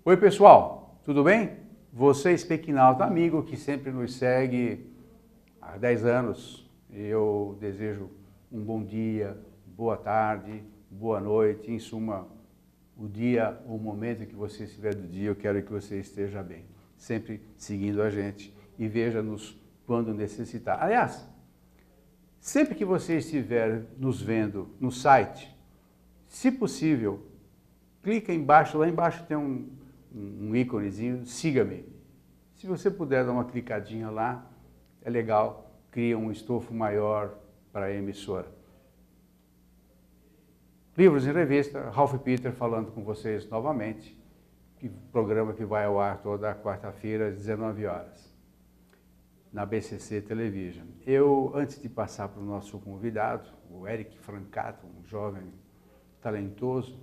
Oi pessoal, tudo bem? Você, Speakinauta, amigo que sempre nos segue há 10 anos, eu desejo um bom dia, boa tarde, boa noite, em suma, o dia, o momento que você estiver do dia, eu quero que você esteja bem, sempre seguindo a gente e veja-nos quando necessitar. Aliás, sempre que você estiver nos vendo no site, se possível, clica embaixo, lá embaixo tem um íconezinho, siga-me. Se você puder dar uma clicadinha lá, é legal, cria um estofo maior para a emissora. Livros em Revista, Ralph Peter falando com vocês novamente, programa que vai ao ar toda quarta-feira às 19 horas, na BCC Television. Eu, antes de passar para o nosso convidado, o Eric Francato, um jovem talentoso,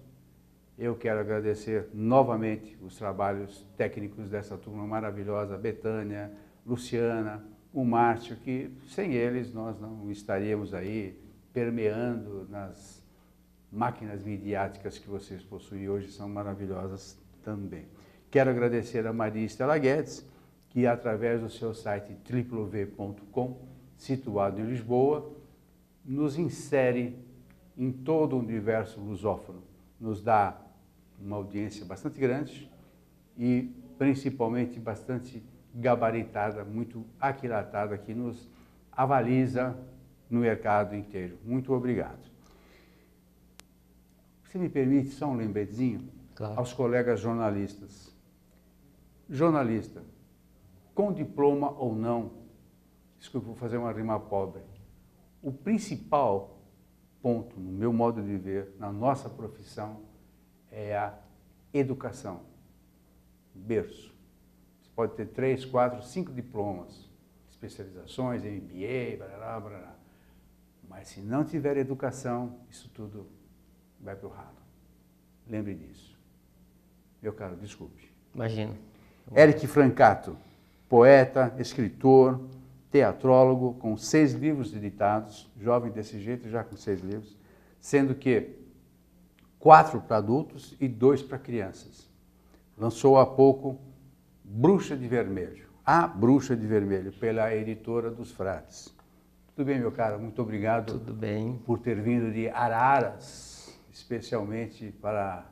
eu quero agradecer novamente os trabalhos técnicos dessa turma maravilhosa, Betânia, Luciana, o Márcio, que sem eles nós não estaríamos aí permeando nas máquinas midiáticas que vocês possuem hoje, são maravilhosas também. Quero agradecer a Maria Estela Guedes, que através do seu site www.com, situado em Lisboa, nos insere em todo o universo lusófono, nos dá uma audiência bastante grande e principalmente bastante gabaritada, muito aquilatada, que nos avaliza no mercado inteiro. Muito obrigado. Você me permite só um lembretezinho? Claro. Aos colegas jornalistas. Jornalista, com diploma ou não, desculpa, vou fazer uma rima pobre. O principal ponto, no meu modo de ver, na nossa profissão, é a educação, berço. Você pode ter 3, 4, 5 diplomas, especializações, MBA, barará, barará. Mas se não tiver educação, isso tudo vai para o ralo. Lembre disso. Meu caro, desculpe. Imagino. Eric Francato, poeta, escritor, teatrólogo, com 6 livros editados, jovem desse jeito, já com 6 livros, sendo que 4 para adultos e 2 para crianças. Lançou há pouco Bruxa de Vermelho, A Bruxa de Vermelho, pela editora dos Frades. Tudo bem, meu caro? Muito obrigado. Tudo bem. Por ter vindo de Araras, especialmente para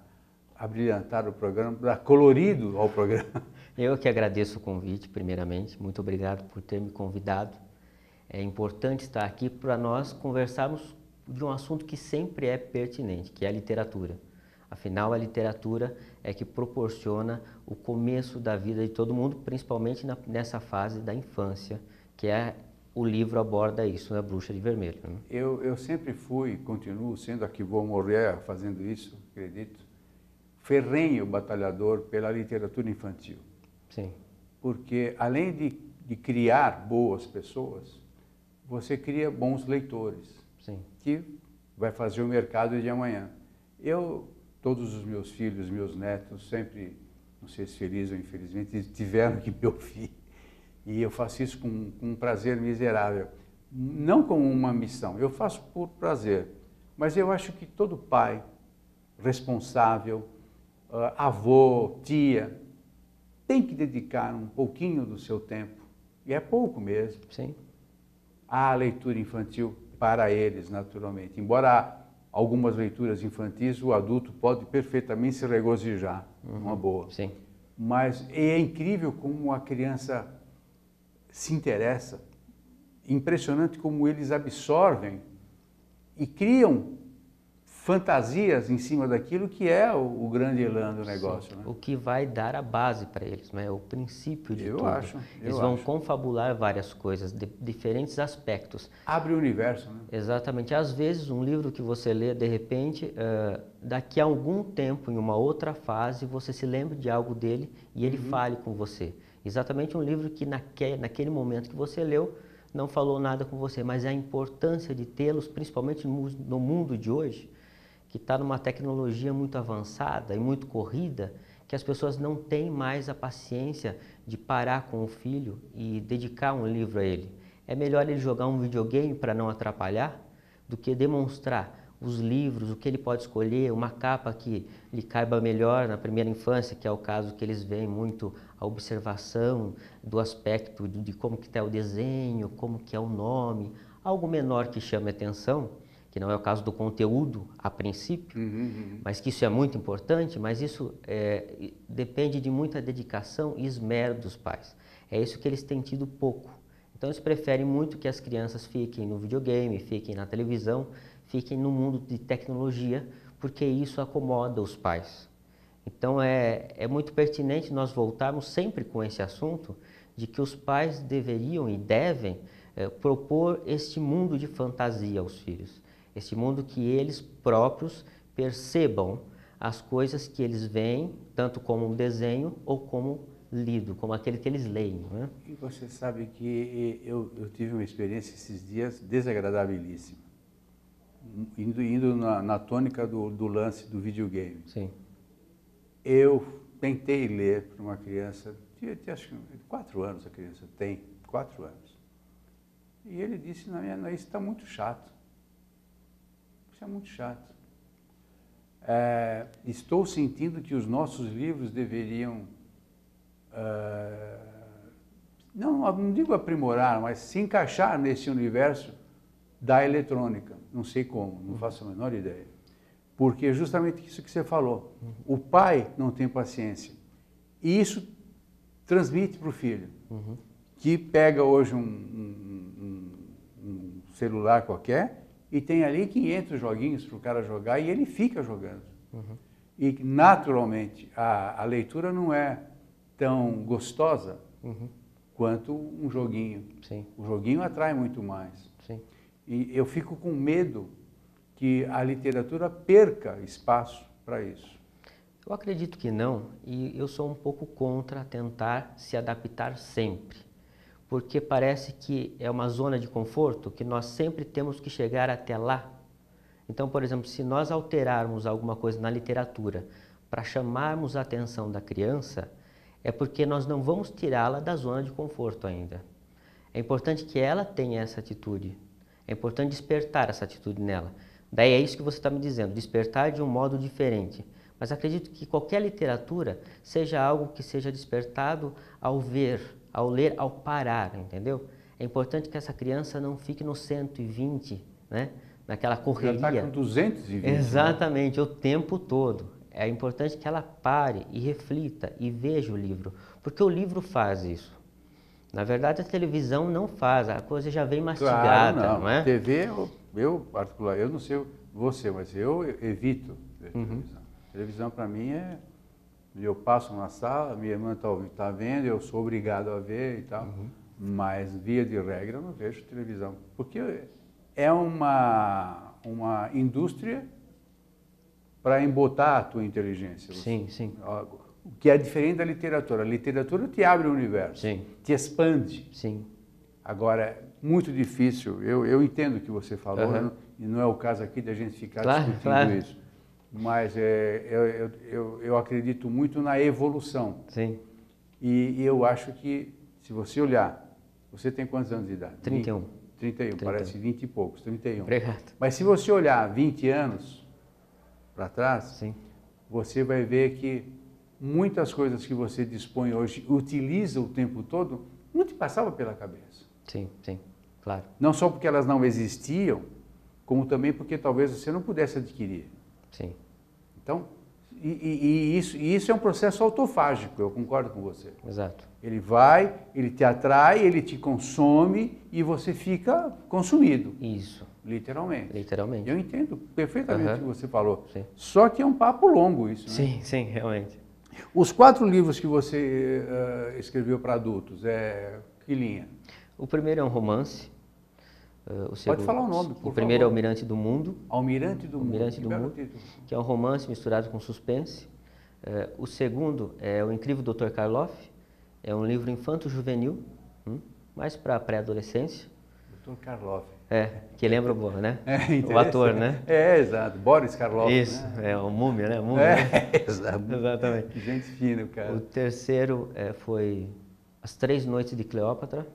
abrilhantar o programa, dar colorido ao programa. Eu que agradeço o convite, primeiramente. Muito obrigado por ter me convidado. É importante estar aqui para nós conversarmos de um assunto que sempre é pertinente, que é a literatura. Afinal, a literatura é que proporciona o começo da vida de todo mundo, principalmente nessa fase da infância, que é o livro aborda isso, A Bruxa de Vermelho. Né? Eu sempre fui, continuo sendo, aqui vou morrer fazendo isso, acredito, ferrenho batalhador pela literatura infantil. Sim. Porque além de criar boas pessoas, você cria bons leitores. Sim. Que vai fazer o mercado de amanhã. Todos os meus filhos, meus netos, sempre, não sei se feliz ou infelizmente, tiveram que me ouvir. E eu faço isso com um prazer miserável. Não como uma missão, eu faço por prazer. Mas eu acho que todo pai responsável, avô, tia, tem que dedicar um pouquinho do seu tempo, e é pouco mesmo, Sim. à leitura infantil para eles, naturalmente. Embora algumas leituras infantis, o adulto pode perfeitamente se regozijar, uma boa. Sim. Mas é incrível como a criança se interessa, impressionante como eles absorvem e criam fantasias em cima daquilo que é o grande elan do negócio. Né? O que vai dar a base para eles, né? O princípio de tudo. Eles vão confabular várias coisas, de diferentes aspectos. Abre o universo, né? Exatamente. Às vezes, um livro que você lê, de repente, daqui a algum tempo, em uma outra fase, você se lembra de algo dele e ele fale com você. Exatamente um livro que naquele momento que você leu, não falou nada com você, mas a importância de tê-los, principalmente no mundo de hoje, que está numa tecnologia muito avançada e muito corrida, que as pessoas não têm mais a paciência de parar com o filho e dedicar um livro a ele. É melhor ele jogar um videogame para não atrapalhar do que demonstrar os livros, o que ele pode escolher, uma capa que lhe caiba melhor na primeira infância, que é o caso que eles veem muito a observação do aspecto de como que está o desenho, como que é o nome, algo menor que chame atenção, que não é o caso do conteúdo a princípio, mas que isso é muito importante, mas isso depende de muita dedicação e esmero dos pais. É isso que eles têm tido pouco. Então eles preferem muito que as crianças fiquem no videogame, fiquem na televisão, fiquem no mundo de tecnologia, porque isso acomoda os pais. Então é muito pertinente nós voltarmos sempre com esse assunto de que os pais deveriam e devem propor este mundo de fantasia aos filhos. Este mundo que eles próprios percebam as coisas que eles veem, tanto como um desenho ou como lido, como aquele que eles leem. Não é? E você sabe que eu tive uma experiência esses dias desagradabilíssima, indo na tônica do lance do videogame. Sim. Eu tentei ler para uma criança, acho que 4 anos a criança tem, 4 anos. E ele disse, não, isso está muito chato. Isso é muito chato. Estou sentindo que os nossos livros deveriam, não digo aprimorar, mas se encaixar nesse universo da eletrônica. Não sei como, não faço a menor ideia. Porque é justamente isso que você falou. O pai não tem paciência. E isso transmite para o filho, que pega hoje um celular qualquer e tem ali 500 joguinhos para o cara jogar e ele fica jogando. E naturalmente a leitura não é tão gostosa quanto um joguinho. Sim. O joguinho atrai muito mais. Sim. E eu fico com medo que a literatura perca espaço para isso. Eu acredito que não, e eu sou um pouco contra tentar se adaptar sempre, porque parece que é uma zona de conforto que nós sempre temos que chegar até lá. Então, por exemplo, se nós alterarmos alguma coisa na literatura para chamarmos a atenção da criança, é porque nós não vamos tirá-la da zona de conforto ainda. É importante que ela tenha essa atitude, é importante despertar essa atitude nela. Daí é isso que você está me dizendo, despertar de um modo diferente. Mas acredito que qualquer literatura seja algo que seja despertado ao ver, ao ler, ao parar, entendeu? É importante que essa criança não fique no 120, né? Naquela correria. Já está com 220. Exatamente, né? O tempo todo. É importante que ela pare e reflita e veja o livro, porque o livro faz isso. Na verdade, a televisão não faz, a coisa já vem mastigada, claro, não é? TV, eu não sei você, mas eu evito ver televisão. Televisão para mim eu passo na sala, minha irmã está vendo, eu sou obrigado a ver e tal, mas via de regra eu não vejo televisão, porque é uma indústria para embotar a tua inteligência. Sim, sim. O que é diferente da literatura. A literatura te abre o universo, Sim. te expande. Sim. Agora, é muito difícil, eu entendo o que você falou, e não é o caso aqui da gente ficar discutindo isso, mas eu acredito muito na evolução. Sim. E eu acho que, se você olhar, você tem quantos anos de idade? 31. 31, parece 20 e poucos, 31. Obrigado. Mas se você olhar 20 anos para trás, Sim. você vai ver que muitas coisas que você dispõe hoje, utiliza o tempo todo, não te passava pela cabeça. Sim, sim, claro. Não só porque elas não existiam, como também porque talvez você não pudesse adquirir. Sim. Então, isso é um processo autofágico, eu concordo com você. Exato. Ele vai, ele te atrai, ele te consome e você fica consumido. Isso. Literalmente. Literalmente. Eu entendo perfeitamente o que você falou. Sim. Só que é um papo longo isso, né? Sim, sim, realmente. Os 4 livros que você escreveu para adultos, que linha? O primeiro é um romance. O segundo, Pode falar o nome, por favor. O primeiro é Almirante do Mundo. Almirante do Almirante Mundo. do Mundo, que é um romance misturado com suspense. O segundo é O Incrível Dr. Karloff. É um livro infanto-juvenil, mais para pré-adolescência. Dr. Karloff. Que lembra né? O ator, né? Exato. Boris Karloff. Isso, né? É o múmia, né? Múmia, né? Exato. Exatamente. Gente fina, cara. O terceiro foi As Três Noites de Cleópatra,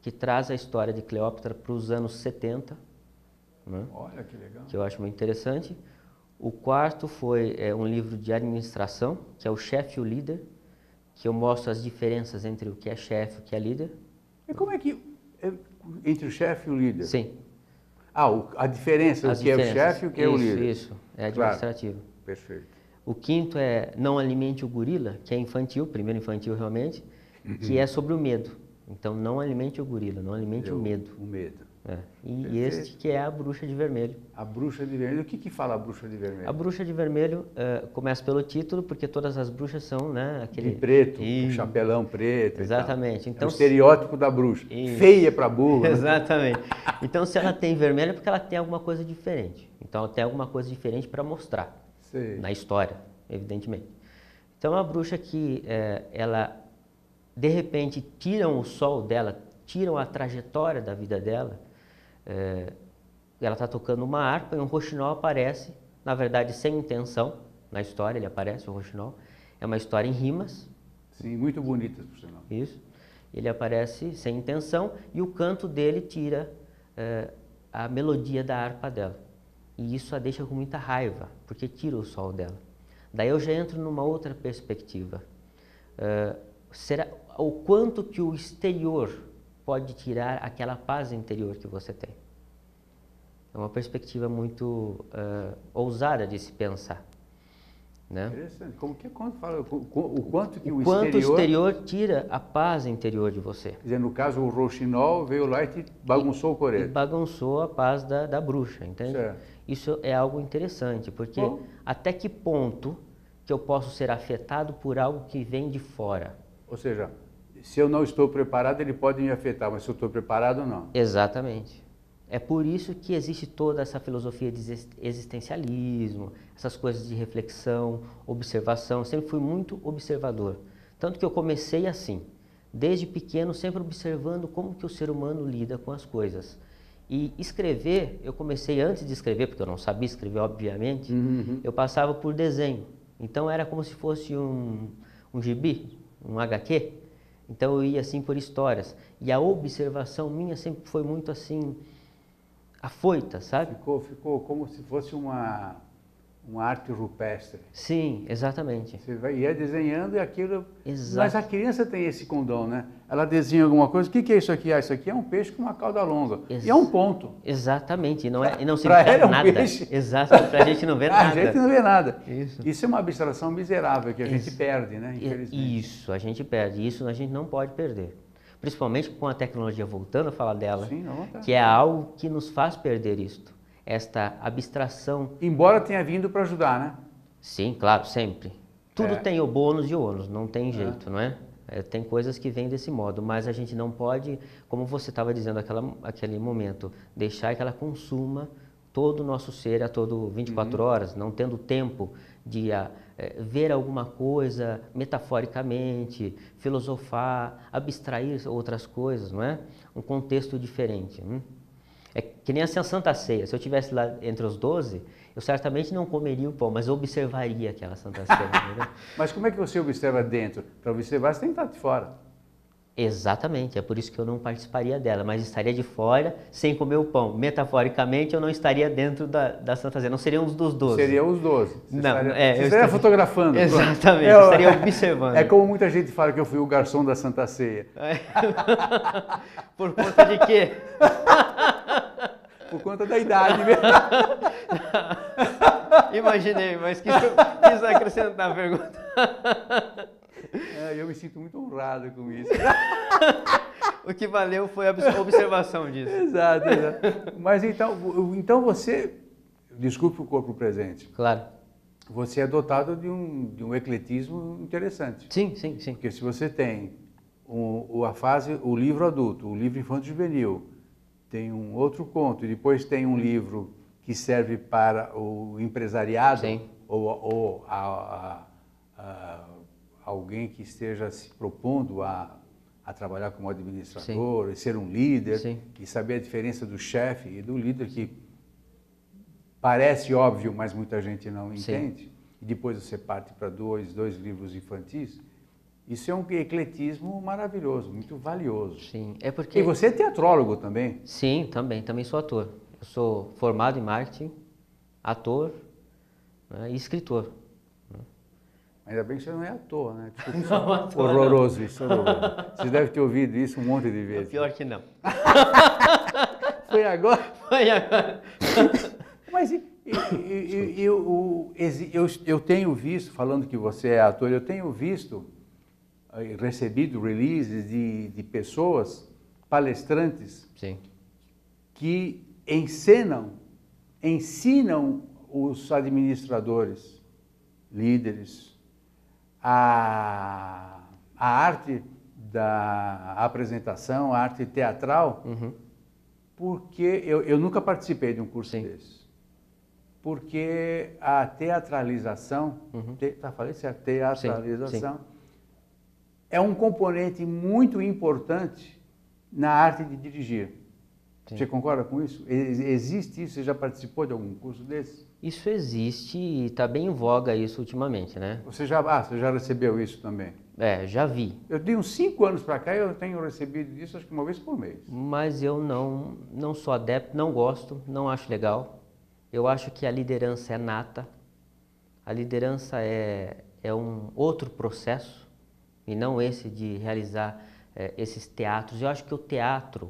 que traz a história de Cleópatra para os anos 70. né? Olha que legal. Que eu acho muito interessante. O quarto foi um livro de administração, que é o Chefe e o Líder, que eu mostro as diferenças entre o que é chefe e o que é líder. E como é que, entre o chefe e o líder? Sim. A diferença, o que é o chefe e o que é o líder. Isso, é administrativo. Claro. Perfeito. O quinto é Não Alimente o Gorila, que é infantil, primeiro infantil realmente, que é sobre o medo. Então, não alimente o gorila, não alimente o medo. O medo. E este que é a Bruxa de Vermelho. A Bruxa de Vermelho. O que fala a Bruxa de Vermelho? A Bruxa de Vermelho começa pelo título, porque todas as bruxas são, né, aquele... De preto, com chapelão preto. Exatamente. Então, é o estereótipo da bruxa. Feia para burro. Exatamente. Então, se ela tem vermelho é porque ela tem alguma coisa diferente. Então, ela tem alguma coisa diferente para mostrar. Sei. Na história, evidentemente. Então, a bruxa que ela, de repente, tiram o sol dela, tiram a trajetória da vida dela, ela está tocando uma harpa e um roxinol aparece, na verdade, sem intenção, na história ele aparece, o roxinol. É uma história em rimas. Sim, muito bonitas, por sinal. Isso. Ele aparece sem intenção e o canto dele tira a melodia da harpa dela. E isso a deixa com muita raiva, porque tira o sol dela. Daí eu já entro numa outra perspectiva. Será o quanto que o exterior pode tirar aquela paz interior que você tem? É uma perspectiva muito ousada de se pensar, né? Interessante. Quando fala o quanto que o exterior tira a paz interior de você. Quer dizer, no caso, o roxinol veio lá e te bagunçou o coreto. E bagunçou a paz da bruxa, entende? Certo. Isso é algo interessante, porque até que ponto que eu posso ser afetado por algo que vem de fora? Ou seja, se eu não estou preparado, ele pode me afetar, mas se eu estou preparado, não. Exatamente. É por isso que existe toda essa filosofia de existencialismo, essas coisas de reflexão, observação. Eu sempre fui muito observador. Tanto que eu comecei assim, desde pequeno, sempre observando como que o ser humano lida com as coisas. E escrever, eu comecei antes de escrever, porque eu não sabia escrever, obviamente, eu passava por desenho. Então era como se fosse um gibi, um HQ. Então eu ia assim por histórias. E a observação minha sempre foi muito assim, afoita, sabe? Ficou como se fosse uma arte rupestre. Sim, exatamente. Você ia desenhando e aquilo... Exato. Mas a criança tem esse condom, né? Ela desenha alguma coisa, o que é isso aqui? Isso aqui é um peixe com uma cauda longa. E é um ponto. Exatamente, e não significa nada. Peixe. Exato, pra gente não vê nada. A gente não vê nada. Isso. Isso é uma abstração miserável que a gente perde, né? Infelizmente. Isso, a gente perde. Isso a gente não pode perder. Principalmente com a tecnologia, voltando a falar dela, Sim, que é algo que nos faz perder isto. Esta abstração. Embora tenha vindo para ajudar, né? Sim, claro, sempre. Tudo tem o bônus e o ônus, não tem jeito, não é? Tem coisas que vêm desse modo, mas a gente não pode, como você estava dizendo aquele momento, deixar que ela consuma todo o nosso ser a todo 24 horas, não tendo tempo de ver alguma coisa metaforicamente, filosofar, abstrair outras coisas, não é? Um contexto diferente. É que nem assim a Santa Ceia. Se eu estivesse lá entre os 12, eu certamente não comeria o pão, mas eu observaria aquela Santa Ceia. Entendeu? Mas como é que você observa dentro? Para observar, você tem que estar de fora. Exatamente, é por isso que eu não participaria dela, mas estaria de fora sem comer o pão. Metaforicamente, eu não estaria dentro da Santa Ceia, não seriam os dos 12. Seriam os 12. Você você estaria fotografando. Exatamente, eu estaria observando. É como muita gente fala que eu fui o garçom da Santa Ceia. Por conta de quê? Por conta da idade mesmo. Imaginei, mas quis acrescentar a pergunta. Eu me sinto muito honrado com isso. O que valeu foi a observação disso. Exato. Mas então você, desculpe o corpo presente. Claro. Você é dotado de um ecletismo interessante. Sim. Porque se você tem o livro adulto, o livro infanto-juvenil, tem um outro conto, e depois tem um livro que serve para o empresariado, Sim. ou alguém que esteja se propondo a trabalhar como administrador, e ser um líder, e saber a diferença do chefe e do líder, que parece óbvio, mas muita gente não entende. E depois você parte para dois livros infantis. Isso é um ecletismo maravilhoso, muito valioso. Sim, é porque... E você é teatrólogo também? Sim, também sou ator. Eu sou formado em marketing, ator, né, e escritor. Ainda bem que você não é ator, né? Desculpa, Não, ator horroroso isso, horroroso. Você deve ter ouvido isso um monte de não. vezes. Pior que não. Foi agora? Foi agora. Mas eu tenho visto, falando que você é ator, eu tenho visto, recebido releases de pessoas, palestrantes, Sim. que ensinam os administradores, líderes, a arte da apresentação, a arte teatral, porque eu nunca participei de um curso desse. Porque a teatralização, falei certo, teatralização, é um componente muito importante na arte de dirigir. Sim. Você concorda com isso? Existe isso? Você já participou de algum curso desse? Isso existe e está bem em voga isso ultimamente, né? Você já recebeu isso também? É, já vi. Eu tenho uns 5 anos para cá e eu tenho recebido isso acho que uma vez por mês. Mas eu não sou adepto, não gosto, não acho legal. Eu acho que a liderança é nata. A liderança é um outro processo e não esse de realizar esses teatros. Eu acho que o teatro,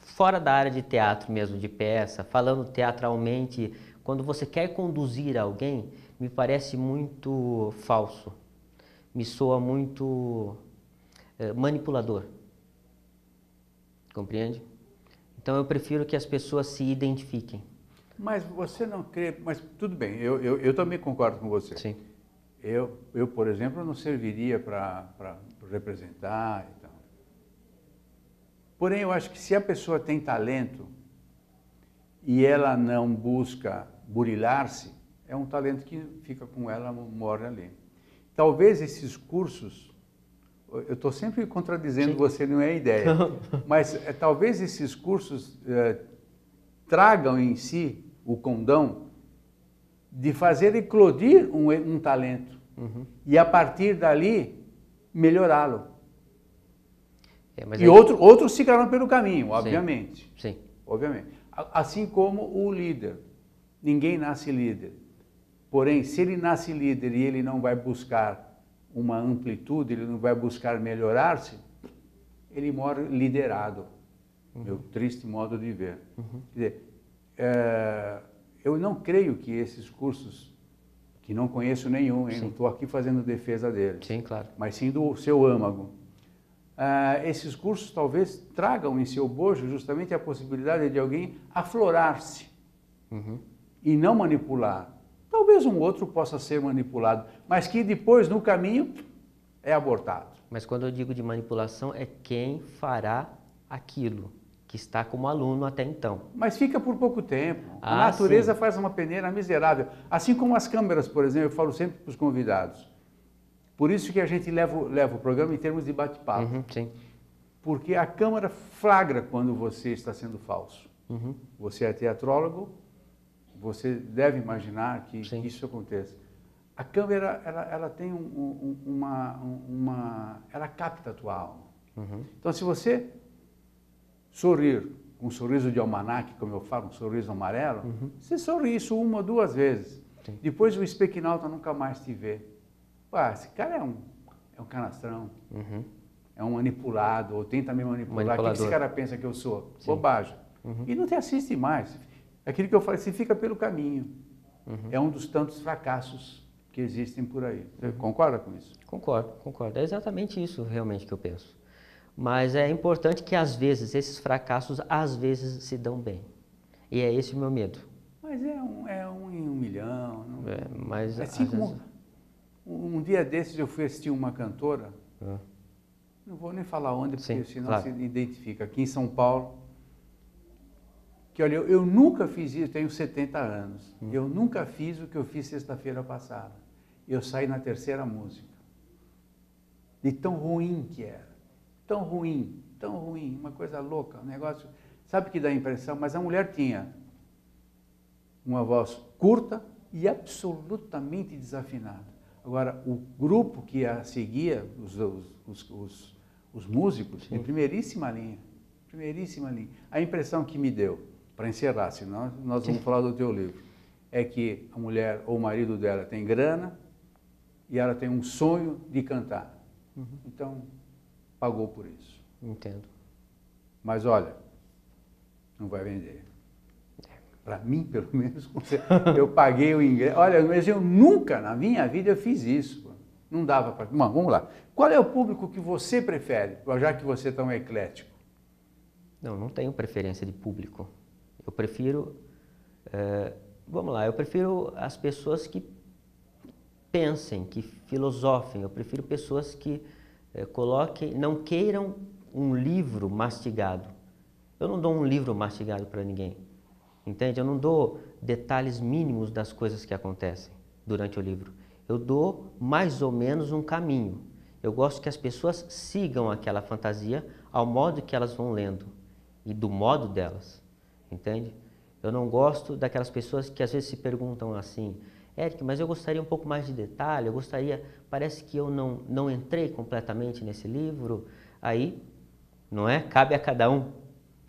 fora da área de teatro mesmo, de peça, falando teatralmente, quando você quer conduzir alguém, me parece muito falso. Me soa muito manipulador. Compreende? Então eu prefiro que as pessoas se identifiquem. Mas você não crê... Mas tudo bem, eu também concordo com você. Sim. Eu, por exemplo, não serviria para representar e tal. Porém, eu acho que se a pessoa tem talento e ela não busca burilar-se, é um talento que fica com ela, morre ali. Talvez esses cursos, eu estou sempre contradizendo você, não é ideia, mas talvez esses cursos tragam em si o condão de fazer eclodir um talento e a partir dali melhorá-lo. E outros ficarão pelo caminho, obviamente. Sim. Obviamente. Assim como o líder. Ninguém nasce líder. Porém, se ele nasce líder e ele não vai buscar uma amplitude, ele não vai buscar melhorar-se, ele morre liderado. Meu triste modo de ver. Quer dizer, eu não creio que esses cursos, que não conheço nenhum, não estou aqui fazendo defesa deles, sim, claro, mas sim do seu âmago. Esses cursos talvez tragam em seu bojo justamente a possibilidade de alguém aflorar-se e não manipular. Talvez um outro possa ser manipulado, mas que depois, no caminho, é abortado. Mas quando eu digo de manipulação, é quem fará aquilo que está como aluno até então. Mas fica por pouco tempo. A natureza faz uma peneira miserável. Assim como as câmeras, por exemplo, eu falo sempre para os convidados. Por isso que a gente leva o programa em termos de bate-papo. Sim. Porque a câmera flagra quando você está sendo falso. Você é teatrólogo, você deve imaginar que isso aconteça. A câmera, ela tem ela capta a tua alma. Então, se você sorrir com um sorriso de almanaque, como eu falo, um sorriso amarelo, você sorri isso 1 ou 2 vezes. Sim. Depois o espequinalta nunca mais te vê. Pá, esse cara é um canastrão, é um manipulado, ou tenta me manipular. O que esse cara pensa que eu sou? Sim. Bobagem. E não te assiste mais. Aquilo que eu falei, você fica pelo caminho. É um dos tantos fracassos que existem por aí. Você concorda com isso? Concordo. É exatamente isso realmente que eu penso. Mas é importante que às vezes, esses fracassos, às vezes se dão bem. E é esse o meu medo. Mas é um em 1 milhão. Não... mas assim como vezes... um dia desses eu fui assistir uma cantora, não vou nem falar onde, porque senão se identifica, aqui em São Paulo, que olha, eu nunca fiz isso, tenho 70 anos, eu nunca fiz o que eu fiz sexta-feira passada. Eu saí na 3ª música. De tão ruim que era. Tão ruim, uma coisa louca, um negócio... Sabe que dá a impressão? Mas a mulher tinha uma voz curta e absolutamente desafinada. Agora, o grupo que a seguia, os músicos, em primeiríssima linha. A impressão que me deu. para encerrar, senão nós vamos falar do teu livro, é que a mulher ou o marido dela tem grana e ela tem um sonho de cantar. Então, pagou por isso. Entendo. Mas olha, não vai vender. Para mim, pelo menos, eu paguei o ingresso. Olha, mas eu nunca na minha vida eu fiz isso. Não dava para... Bom, vamos lá. Qual é o público que você prefere, já que você é tão eclético? Não tenho preferência de público. Eu prefiro... vamos lá, eu prefiro as pessoas que pensem, que filosofem. Eu prefiro pessoas que não queiram um livro mastigado. Eu não dou um livro mastigado para ninguém. Entende? Eu não dou detalhes mínimos das coisas que acontecem durante o livro. Eu dou mais ou menos um caminho. Eu gosto que as pessoas sigam aquela fantasia ao modo que elas vão lendo e do modo delas. Entende? Eu não gosto daquelas pessoas que às vezes se perguntam assim: Eric, mas eu gostaria um pouco mais de detalhe, parece que eu não entrei completamente nesse livro. Aí, não é? Cabe a cada um.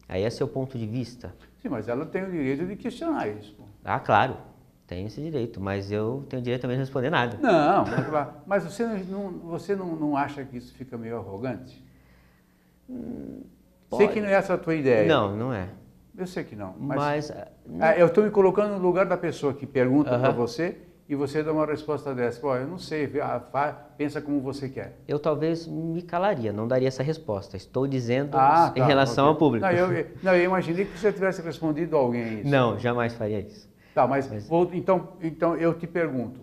Aí é seu ponto de vista. Sim, mas ela tem o direito de questionar isso. Ah, claro, tem esse direito, mas eu tenho o direito também de responder nada. Não, mas você não acha que isso fica meio arrogante? Sei que não é essa a tua ideia. Não é. Eu sei que não. Mas eu estou me colocando no lugar da pessoa que pergunta para você e você dá uma resposta dessa. Pô, eu não sei, pensa como você quer. Eu talvez me calaria, não daria essa resposta. Estou dizendo em tá, relação ao público. Eu imaginei que você tivesse respondido a alguém isso. Não, jamais faria isso. Tá, então eu te pergunto.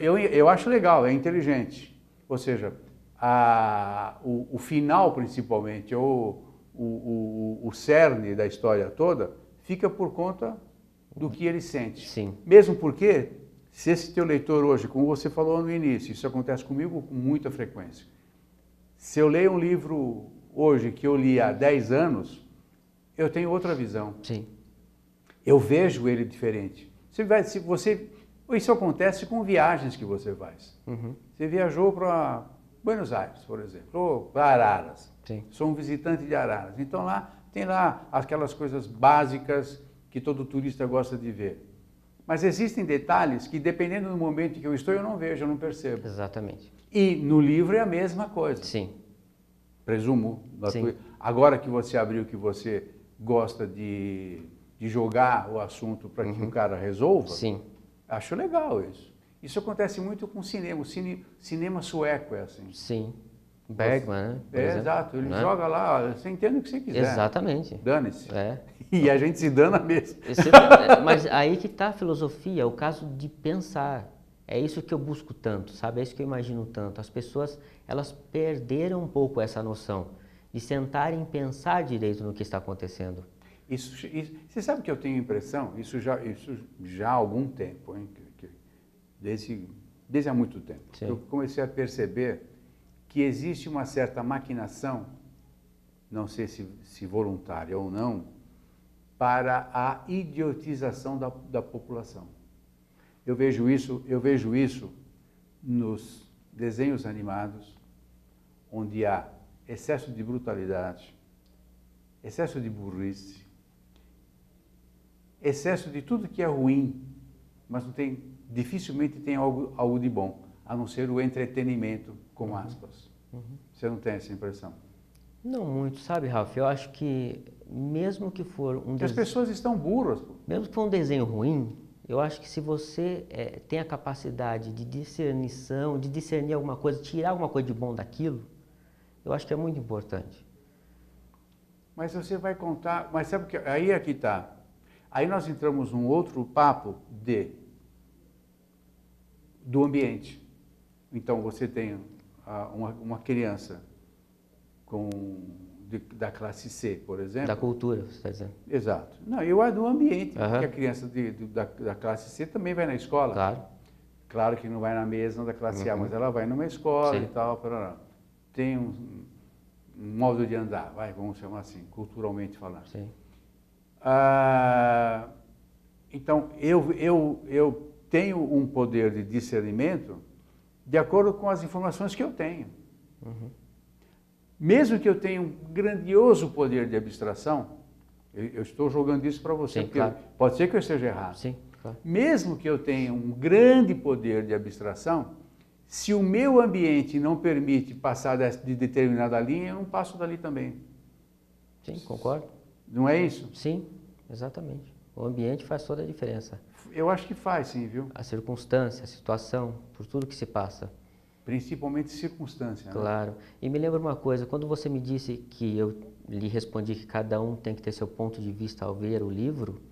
Eu acho legal, é inteligente. Ou seja, o final principalmente, ou o cerne da história toda, fica por conta do que ele sente. Sim. Mesmo porque, se esse teu leitor hoje, como você falou no início, isso acontece comigo com muita frequência. Se eu leio um livro hoje que eu li há 10 anos, eu tenho outra visão. Sim. Eu vejo ele diferente. Isso acontece com viagens que você faz. Você viajou para Buenos Aires, por exemplo, ou para Araras. Sim. Sou um visitante de Araras. Então tem lá aquelas coisas básicas que todo turista gosta de ver. Mas existem detalhes que, dependendo do momento em que eu estou, eu não vejo, eu não percebo. Exatamente. E no livro é a mesma coisa. Sim. Presumo. Sim. Agora que você abriu que você gosta de jogar o assunto para que o cara resolva, Sim. Acho legal isso. Isso acontece muito com cinema. O cinema sueco é assim. Sim. Bergman, né? Exato. Ele joga lá, você entende o que você quiser. Exatamente. Dane-se. É. E a gente se dana mesmo. Mas aí que está a filosofia, o caso de pensar. É isso que eu busco tanto, sabe? É isso que eu imagino tanto. As pessoas, elas perderam um pouco essa noção de sentarem e pensar direito no que está acontecendo. Você sabe que eu tenho impressão, isso já há algum tempo, hein? Desde há muito tempo, Sim. eu comecei a perceber que existe uma certa maquinação, não sei se voluntária ou não, para a idiotização da população. Eu vejo isso nos desenhos animados, onde há excesso de brutalidade, excesso de burrice, excesso de tudo que é ruim, mas dificilmente tem algo de bom, a não ser o entretenimento, com aspas. Você não tem essa impressão? Não muito, sabe, Ralf? Eu acho que mesmo que for um desenho... As pessoas estão burras. Pô. Mesmo que for um desenho ruim, eu acho que se você tem a capacidade de discernição, de discernir alguma coisa, tirar alguma coisa de bom daquilo, eu acho que é muito importante. Mas você vai contar... Mas sabe que aí é que está. Aí nós entramos num outro papo do ambiente. Então você tem uma criança da classe C, por exemplo. Da cultura, você está dizendo. Exato. Não, eu do ambiente, porque a criança da classe C também vai na escola. Claro. Claro que não vai na mesma da classe A, mas ela vai numa escola. Sim. E tal. Tem um modo de andar, vamos chamar assim, culturalmente falando. Sim. Então, eu tenho um poder de discernimento de acordo com as informações que eu tenho. Mesmo que eu tenha um grandioso poder de abstração, Eu estou jogando isso para você, Sim, porque claro. pode ser que eu esteja errado. Sim, claro. Mesmo que eu tenha um grande poder de abstração, se o meu ambiente não permite passar de determinada linha, eu não passo dali também. Sim, concordo. Não é isso? Sim, exatamente. O ambiente faz toda a diferença. Eu acho que faz, sim, viu? A circunstância, a situação, por tudo que se passa. Principalmente circunstância. Claro. Né? E me lembra uma coisa, quando você me disse que eu lhe respondi que cada um tem que ter seu ponto de vista ao ver o livro,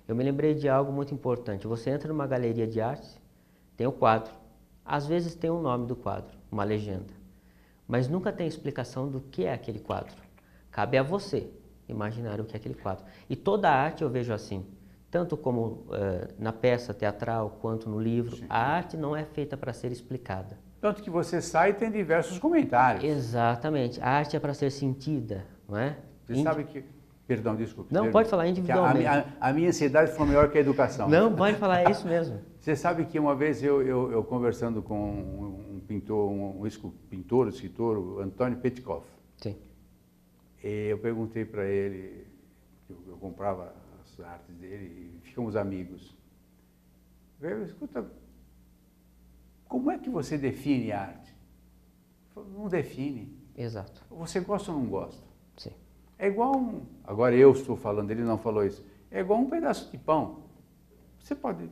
eu me lembrei de algo muito importante. Você entra numa galeria de arte, tem o quadro. Às vezes tem o nome do quadro, uma legenda. Mas nunca tem explicação do que é aquele quadro. Cabe a você imaginar o que é aquele quadro. E toda a arte eu vejo assim. Tanto como na peça teatral, quanto no livro. Sim. A arte não é feita para ser explicada. Tanto que você sai e tem diversos comentários. Exatamente. A arte é para ser sentida, não é? Você sabe que... Perdão, desculpe. Não, pode falar individualmente. A minha ansiedade foi maior que a educação. Não, pode falar, é isso mesmo. Você sabe que uma vez eu conversando com um pintor, pintor, escritor, o Antônio Petkoff. Sim. Eu perguntei para ele, eu comprava as artes dele e ficamos amigos. Eu escuta, como é que você define a arte? Ele falou, não define. Exato. Você gosta ou não gosta? Sim. É igual agora eu estou falando, ele não falou isso. É igual um pedaço de pão. Você pode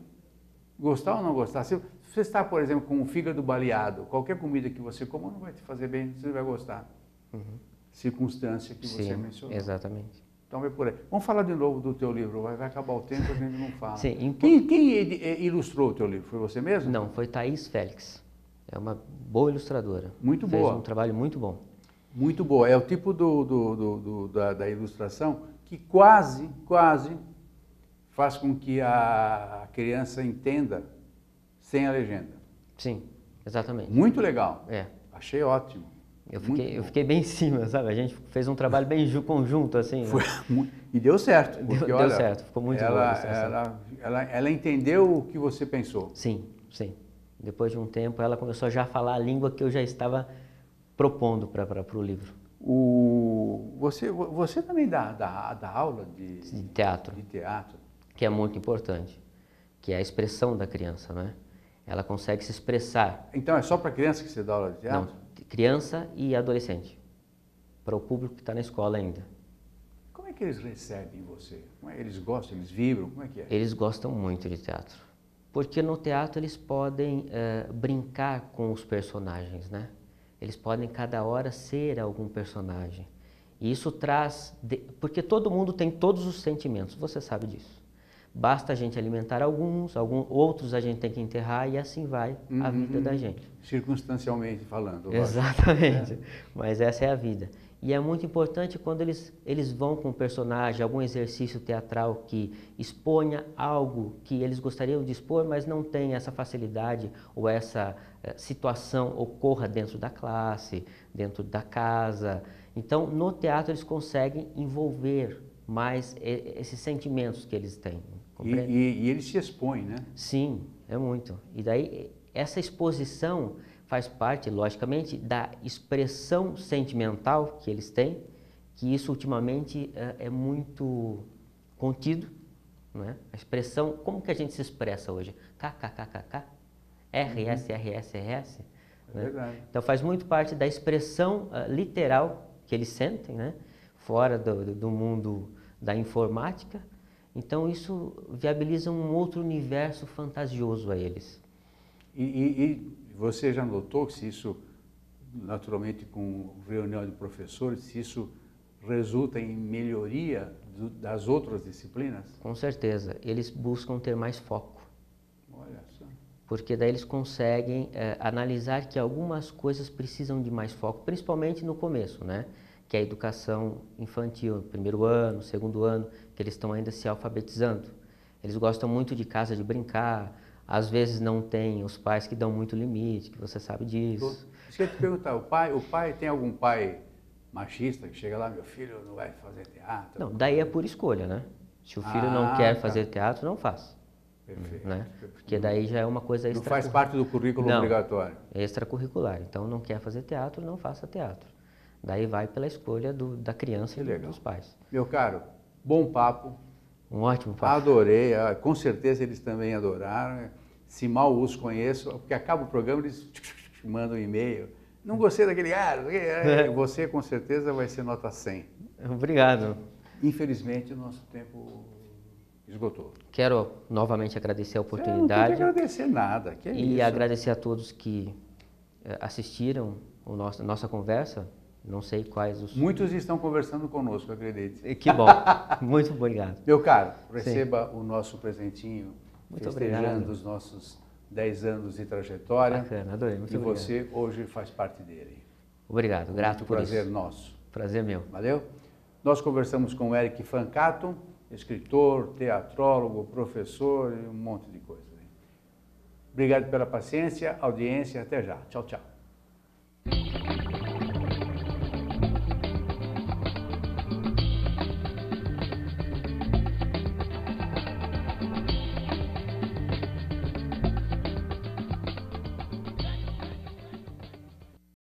gostar ou não gostar. Se você está, por exemplo, com um fígado baleado, qualquer comida que você coma não vai te fazer bem, você vai gostar. Uhum. Circunstância que você mencionou. Exatamente. Então, é por aí. Vamos falar de novo do teu livro, vai acabar o tempo, a gente não fala. Sim, quem ilustrou o teu livro? Foi você mesmo? Não, foi Thaís Félix. É uma boa ilustradora. Muito boa. Fez um trabalho muito bom. Muito boa. É o tipo da ilustração que quase faz com que a criança entenda sem a legenda. Sim, exatamente. Muito legal. É. Achei ótimo. Eu fiquei bem em cima, sabe? A gente fez um trabalho bem conjunto, assim. Foi, e deu certo. Porque, deu certo, ficou muito boa. Ela entendeu o que você pensou. Sim, sim. Depois de um tempo, ela começou já a falar a língua que eu já estava propondo para o livro. Você também dá aula de teatro. De teatro. Que é muito importante, que é a expressão da criança, né? Ela consegue se expressar. Então é só para criança que você dá aula de teatro? Não, criança e adolescente, para o público que está na escola ainda. Como é que eles recebem você? Eles gostam, eles vibram? Como é que é? Eles gostam muito de teatro, porque no teatro eles podem brincar com os personagens, né? Eles podem cada hora ser algum personagem. E isso traz... Porque todo mundo tem todos os sentimentos, você sabe disso. Basta a gente alimentar alguns, outros a gente tem que enterrar e assim vai a vida da gente. Circunstancialmente falando. Exatamente, mas essa é a vida. E é muito importante quando eles vão com um personagem, algum exercício teatral que exponha algo que eles gostariam de expor, mas não tem essa facilidade ou essa situação ocorra dentro da classe, dentro da casa. Então, no teatro eles conseguem envolver mais esses sentimentos que eles têm. E eles se expõem, né? Sim, é muito. E daí, essa exposição faz parte, logicamente, da expressão sentimental que eles têm, que isso ultimamente é muito contido, não é? A expressão, como que a gente se expressa hoje? KKKKK, RS. É verdade. Então faz muito parte da expressão literal que eles sentem, né? Fora do mundo da informática. Então isso viabiliza um outro universo fantasioso a eles. E você já notou que se isso, naturalmente com reunião de professores, se isso resulta em melhoria das outras disciplinas? Com certeza, eles buscam ter mais foco. Olha só. Porque daí eles conseguem analisar que algumas coisas precisam de mais foco, principalmente no começo, né? Que é a educação infantil, primeiro ano, segundo ano, que eles estão ainda se alfabetizando. Eles gostam muito de casa de brincar, às vezes não tem os pais que dão muito limite, que você sabe disso. Isso que eu ia te perguntar, o pai tem algum pai machista que chega lá, meu filho não vai fazer teatro? Não, daí é por escolha, né? Se o filho não quer fazer teatro, não faz. Perfeito. Né? Porque daí já é uma coisa não faz parte do currículo obrigatório. É extracurricular. Então não quer fazer teatro, não faça teatro. Daí vai pela escolha da criança e dos pais. Meu caro, Bom papo. Um ótimo papo. Adorei, com certeza eles também adoraram. Se mal os conheço, porque acaba o programa, eles mandam um e-mail. Não gostei daquele cara. Você com certeza vai ser nota 100. Obrigado. Infelizmente o nosso tempo esgotou. Quero novamente agradecer a oportunidade. Não tem que agradecer nada. Que é e isso? agradecer a todos que assistiram a nossa conversa. Não sei quais os... Muitos estão conversando conosco, acredite. Que bom. Muito obrigado. Meu caro, receba o nosso presentinho, muito festejando obrigado. Os nossos 10 anos de trajetória. Bacana, adorei. Muito obrigado. E você hoje faz parte dele. Obrigado, grato por isso. Prazer nosso. Prazer meu. Valeu? Nós conversamos com o Eric Fancato, escritor, teatrólogo, professor e um monte de coisa. Obrigado pela paciência, audiência, até já. Tchau, tchau.